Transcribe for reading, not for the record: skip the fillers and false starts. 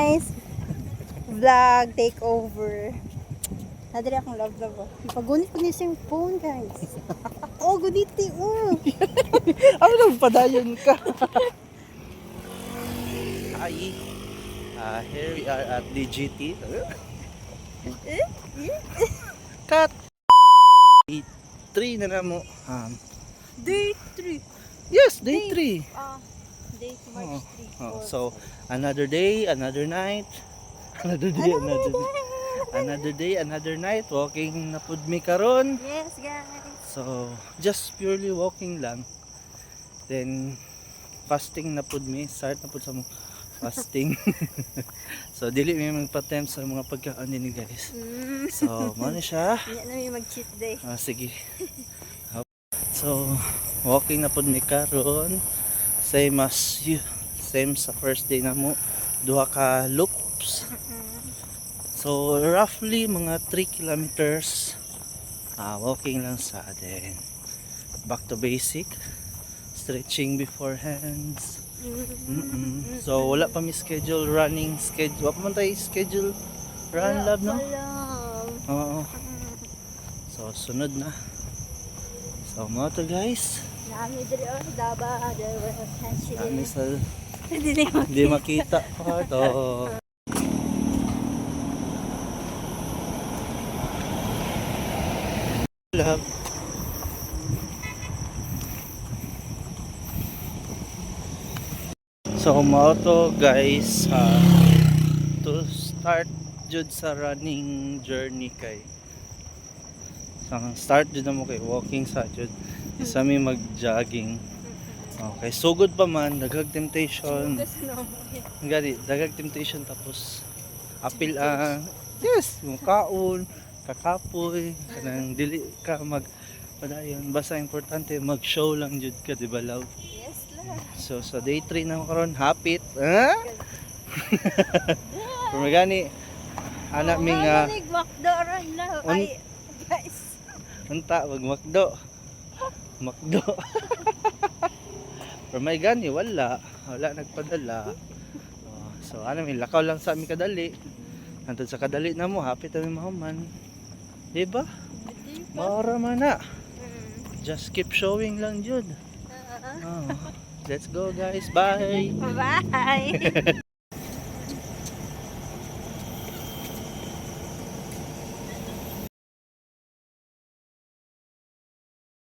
guys! Vlog takeover. Nadali akong love. Pagunit ko niya yung phone guys. Oh, guniti Ano lang padayon ka? Hi. Here we are at DGT. Cut. Day 3 na mo. Day 3. Yes, day 3. Day March 3. So, another day, another night. Another day, another night. Walking na pud mi karon. Yes guys. So, just purely walking lang. Then, fasting na pud mi. Start na pud sa mga fasting. So, dili mi magpa-tempt sa mga pagkaon ni guys. So, mo na siya. Hindi na may mag-cheat day. Sige. So, walking na pud mi karon. Same as you. Same sa first day na mo. Duha ka loops. So, roughly mga 3 kilometers. Walking lang sa then back to basic. Stretching beforehand. So, wala pa mi schedule running schedule. Wala pa man tayo schedule run lab, no? Oo. So, sunod na. So, mga to guys. Dami dito. Daba. Kami sa Hindi hindi makita pa to. Love. So mao to guys, to start jud sa running journey kay sang start jud na mo kay walking sa jud isa mi mag jogging. Okay, sugod pa man daghag temptation. Gani daghag temptation tapos apil ang yes, yung kaon, kakapoy, kanang dili ka mag padayon basta importante mag-show lang jud ka, di ba love? Yes lang. So sa day 3 na karon hapit, ha? Pero gani anak ming Magmakdo ron lang. Ay, guys. unta wag makdo. Makdo. Pero may gani wala nagpadala. So ano mi lakaw lang sa mi kadali. Nandun sa kadali na mo hapit na mi mahuman. Di ba? Maura man na. Just keep showing lang jud. Let's go guys. Bye. Bye.